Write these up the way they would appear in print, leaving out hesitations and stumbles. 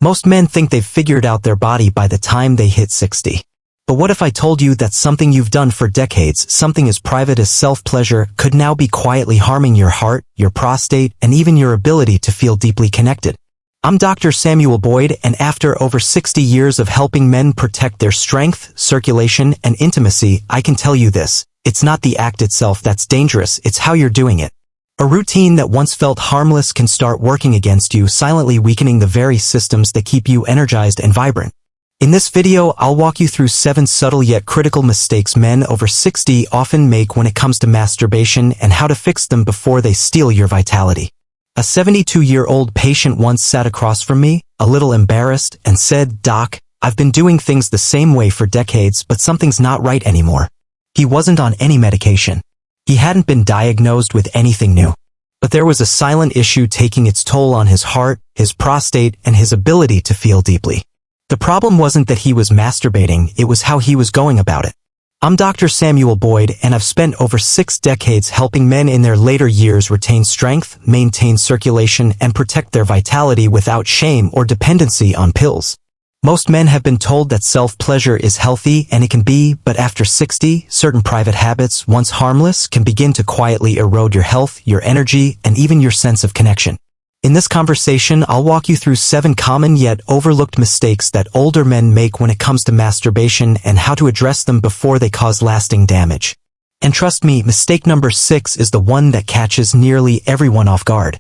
Most men think they've figured out their body by the time they hit 60. But what if I told you that something you've done for decades, something as private as self-pleasure, could now be quietly harming your heart, your prostate, and even your ability to feel deeply connected? I'm Dr. Samuel Boyd, and after over 60 years of helping men protect their strength, circulation, and intimacy, I can tell you this: it's not the act itself that's dangerous, it's how you're doing it. A routine that once felt harmless can start working against you, silently weakening the very systems that keep you energized and vibrant. In this video, I'll walk you through 7 subtle yet critical mistakes men over 60 often make when it comes to masturbation and how to fix them before they steal your vitality. A 72-year-old patient once sat across from me, a little embarrassed, and said, "Doc, I've been doing things the same way for decades, but something's not right anymore." He wasn't on any medication. He hadn't been diagnosed with anything new. But there was a silent issue taking its toll on his heart, his prostate, and his ability to feel deeply. The problem wasn't that he was masturbating, it was how he was going about it. I'm Dr. Samuel Boyd, and I've spent over 6 decades helping men in their later years retain strength, maintain circulation, and protect their vitality without shame or dependency on pills. Most men have been told that self-pleasure is healthy, and it can be, but after 60, certain private habits, once harmless, can begin to quietly erode your health, your energy, and even your sense of connection. In this conversation, I'll walk you through 7 common yet overlooked mistakes that older men make when it comes to masturbation and how to address them before they cause lasting damage. And trust me, mistake number 6 is the one that catches nearly everyone off guard.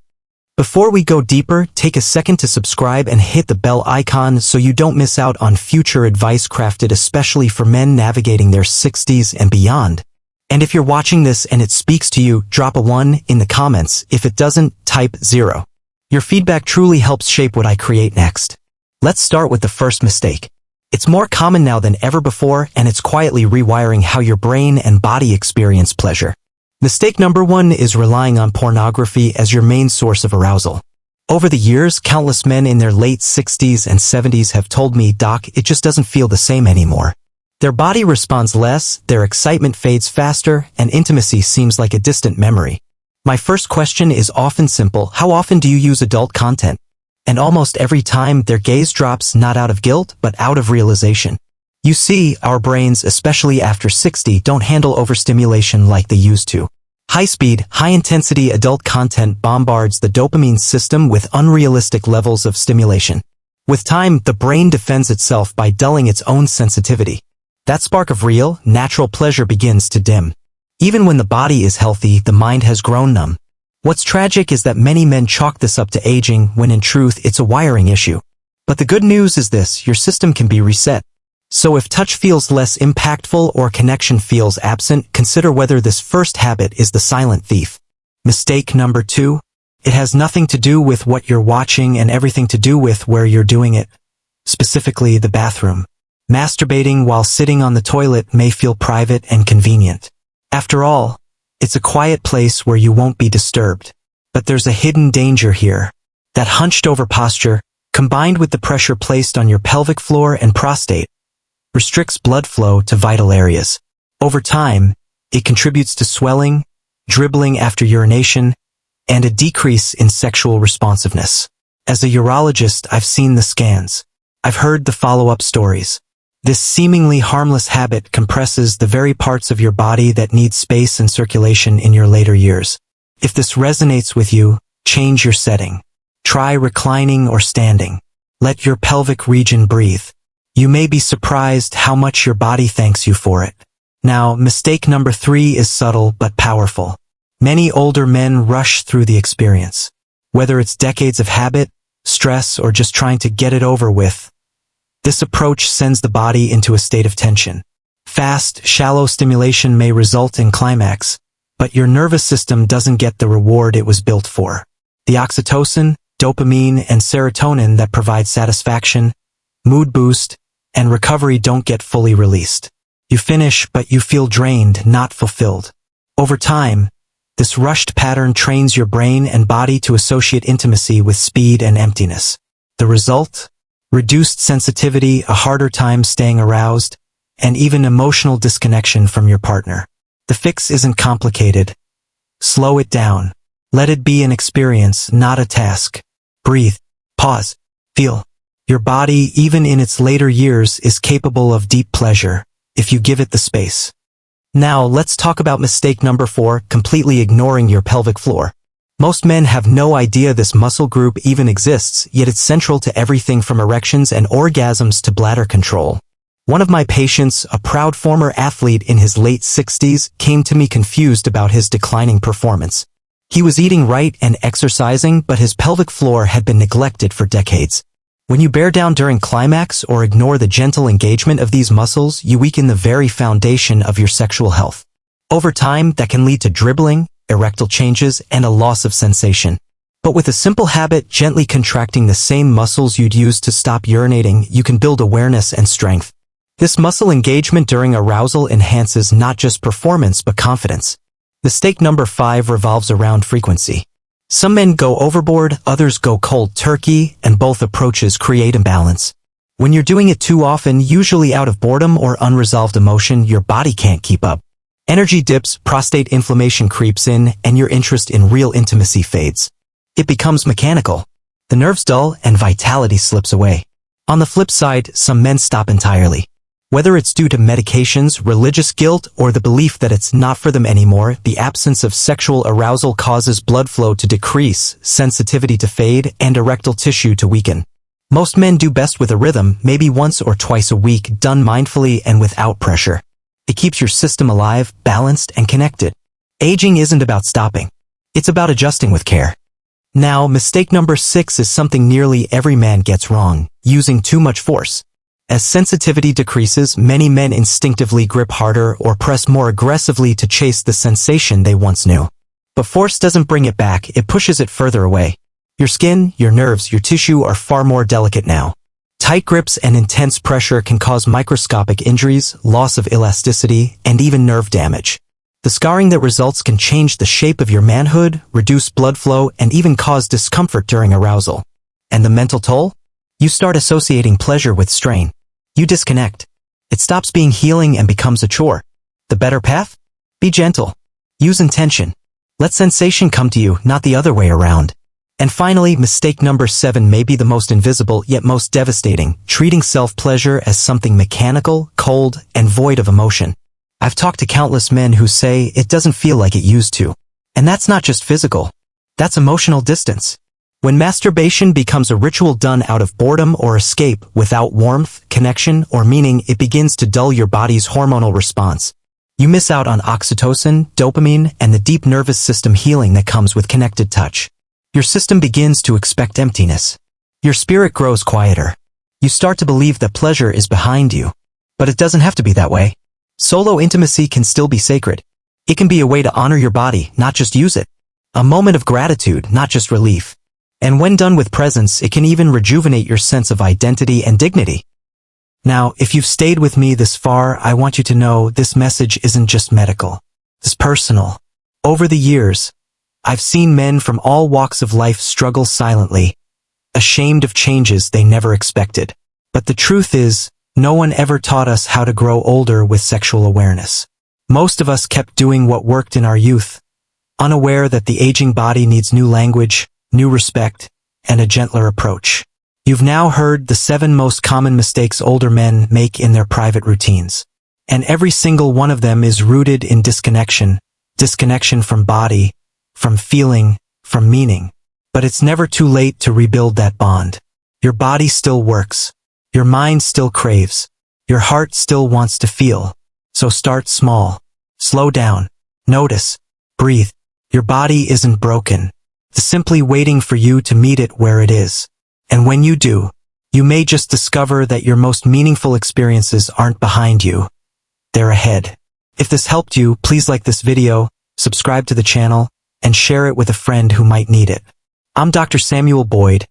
Before we go deeper, take a second to subscribe and hit the bell icon so you don't miss out on future advice crafted especially for men navigating their 60s and beyond. And if you're watching this and it speaks to you, drop a 1 in the comments. If it doesn't, type 0. Your feedback truly helps shape what I create next. Let's start with the first mistake. It's more common now than ever before, and it's quietly rewiring how your brain and body experience pleasure. Mistake number 1 is relying on pornography as your main source of arousal. Over the years, countless men in their late 60s and 70s have told me, "Doc, it just doesn't feel the same anymore." Their body responds less, their excitement fades faster, and intimacy seems like a distant memory. My first question is often simple: how often do you use adult content? And almost every time, their gaze drops, not out of guilt, but out of realization. You see, our brains, especially after 60, don't handle overstimulation like they used to. High-speed, high-intensity adult content bombards the dopamine system with unrealistic levels of stimulation. With time, the brain defends itself by dulling its own sensitivity. That spark of real, natural pleasure begins to dim. Even when the body is healthy, the mind has grown numb. What's tragic is that many men chalk this up to aging, when in truth, it's a wiring issue. But the good news is this: your system can be reset. So if touch feels less impactful or connection feels absent, consider whether this first habit is the silent thief. Mistake number 2. It has nothing to do with what you're watching and everything to do with where you're doing it. Specifically, the bathroom. Masturbating while sitting on the toilet may feel private and convenient. After all, it's a quiet place where you won't be disturbed. But there's a hidden danger here. That hunched-over posture, combined with the pressure placed on your pelvic floor and prostate, restricts blood flow to vital areas. Over time, it contributes to swelling, dribbling after urination, and a decrease in sexual responsiveness. As a urologist, I've seen the scans. I've heard the follow-up stories. This seemingly harmless habit compresses the very parts of your body that need space and circulation in your later years. If this resonates with you, change your setting. Try reclining or standing. Let your pelvic region breathe. You may be surprised how much your body thanks you for it. Now, mistake number 3 is subtle but powerful. Many older men rush through the experience. Whether it's decades of habit, stress, or just trying to get it over with, this approach sends the body into a state of tension. Fast, shallow stimulation may result in climax, but your nervous system doesn't get the reward it was built for. The oxytocin, dopamine, and serotonin that provide satisfaction, mood boost, and recovery don't get fully released. You finish, but you feel drained, not fulfilled. Over time, this rushed pattern trains your brain and body to associate intimacy with speed and emptiness. The result? Reduced sensitivity, a harder time staying aroused, and even emotional disconnection from your partner. The fix isn't complicated. Slow it down. Let it be an experience, not a task. Breathe. Pause. Feel. Your body, even in its later years, is capable of deep pleasure, if you give it the space. Now, let's talk about mistake number 4, completely ignoring your pelvic floor. Most men have no idea this muscle group even exists, yet it's central to everything from erections and orgasms to bladder control. One of my patients, a proud former athlete in his late 60s, came to me confused about his declining performance. He was eating right and exercising, but his pelvic floor had been neglected for decades. When you bear down during climax or ignore the gentle engagement of these muscles, you weaken the very foundation of your sexual health. Over time, that can lead to dribbling, erectile changes, and a loss of sensation. But with a simple habit, gently contracting the same muscles you'd use to stop urinating, you can build awareness and strength. This muscle engagement during arousal enhances not just performance but confidence. Mistake number 5 revolves around frequency. Some men go overboard, others go cold turkey, and both approaches create imbalance. When you're doing it too often, usually out of boredom or unresolved emotion, your body can't keep up. Energy dips, prostate inflammation creeps in, and your interest in real intimacy fades. It becomes mechanical. The nerves dull and vitality slips away. On the flip side, some men stop entirely. Whether it's due to medications, religious guilt, or the belief that it's not for them anymore, the absence of sexual arousal causes blood flow to decrease, sensitivity to fade, and erectile tissue to weaken. Most men do best with a rhythm, maybe once or twice a week, done mindfully and without pressure. It keeps your system alive, balanced, and connected. Aging isn't about stopping. It's about adjusting with care. Now, mistake number 6 is something nearly every man gets wrong: using too much force. As sensitivity decreases, many men instinctively grip harder or press more aggressively to chase the sensation they once knew. But force doesn't bring it back, it pushes it further away. Your skin, your nerves, your tissue are far more delicate now. Tight grips and intense pressure can cause microscopic injuries, loss of elasticity, and even nerve damage. The scarring that results can change the shape of your manhood, reduce blood flow, and even cause discomfort during arousal. And the mental toll? You start associating pleasure with strain. You disconnect. It stops being healing and becomes a chore. The better path? Be gentle. Use intention. Let sensation come to you, not the other way around. And finally, mistake number 7 may be the most invisible yet most devastating: treating self-pleasure as something mechanical, cold, and void of emotion. I've talked to countless men who say it doesn't feel like it used to. And that's not just physical. That's emotional distance. When masturbation becomes a ritual done out of boredom or escape, without warmth, connection, or meaning, it begins to dull your body's hormonal response. You miss out on oxytocin, dopamine, and the deep nervous system healing that comes with connected touch. Your system begins to expect emptiness. Your spirit grows quieter. You start to believe that pleasure is behind you. But it doesn't have to be that way. Solo intimacy can still be sacred. It can be a way to honor your body, not just use it. A moment of gratitude, not just relief. And when done with presence, it can even rejuvenate your sense of identity and dignity. Now, if you've stayed with me this far, I want you to know this message isn't just medical. It's personal. Over the years, I've seen men from all walks of life struggle silently, ashamed of changes they never expected. But the truth is, no one ever taught us how to grow older with sexual awareness. Most of us kept doing what worked in our youth, unaware that the aging body needs new language, new respect, and a gentler approach. You've now heard the 7 most common mistakes older men make in their private routines. And every single one of them is rooted in disconnection. Disconnection from body, from feeling, from meaning. But it's never too late to rebuild that bond. Your body still works. Your mind still craves. Your heart still wants to feel. So start small. Slow down. Notice. Breathe. Your body isn't broken. It's simply waiting for you to meet it where it is. And when you do, you may just discover that your most meaningful experiences aren't behind you. They're ahead. If this helped you, please like this video, subscribe to the channel, and share it with a friend who might need it. I'm Dr. Samuel Boyd,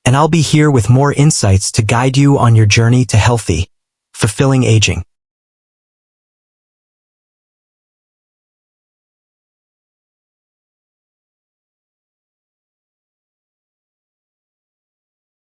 and I'll be here with more insights to guide you on your journey to healthy, fulfilling aging.